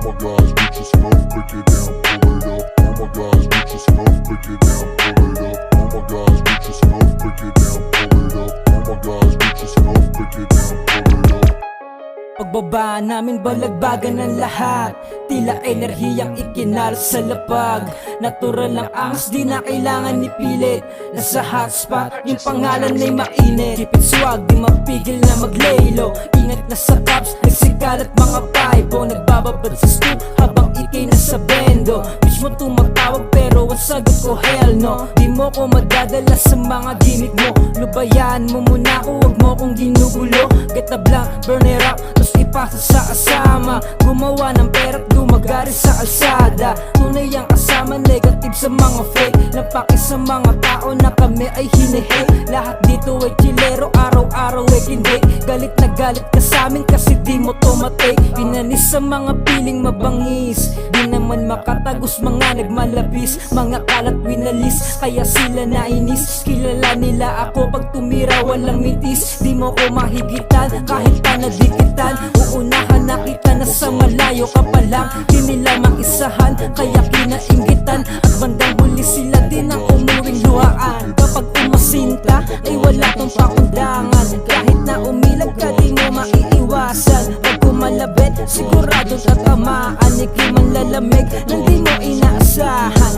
my gosh, get your stuff, break it down, pull it up. Oh my gosh, get your stuff, break it down, pull it up. Oh my gosh, get your stuff, break it down, pull it up. Oh my gosh, get your stuff, break it down, pull it up. Pagbaba namin balagbagan ng lahat, tila enerhiyang ikinal sa lapag. Natural lang angas, di na kailangan ipilit. Nasa hotspot, yung pangalan ay mainit. Keep it swag, di mapigil na maglaylo. Ingat na sa cups, nagsikalat mga paibo. Nagbababad sa stoop habang ikay nasa bendo. Wish mo tumatawag pero ang sagot ko hell no. Di mo ko madadala sa mga gimmick mo. Lubayan mo muna ko, wag mo kong ginugulo. Get the blank, burn it up, tapos ipasa sa asama. Gumawa ng pera't gumagari sa alsada. Tunay ang kasama, negative sa mga fake. Napaki sa mga tao na kami ay hinihate. Lahat dito ay chilero, araw-araw ay hindi. Galit na galit ka sa amin kasi di mo tumatay. Pinanis sa mga piling mabangis, di naman makatagos mga nagmalabis. Mga kalat winalis, kaya sila nainis. Kilala nila ako pag tumira walang mitis. Di mo ko mahigitan kahit pa nadikitan. Uunahan na kita na sa malayo ka pa lang. Di nila maisahan kaya kinainggitan. At bandang huli sila din ang umuwing luhaan. Kapag umasinta ay wala tong pakundangan. Kahit na umilag ka di mo maiiwasan. Pag kumalabit sigurado tatamaan. Ika'y manlalamig nang di mo inaasahan.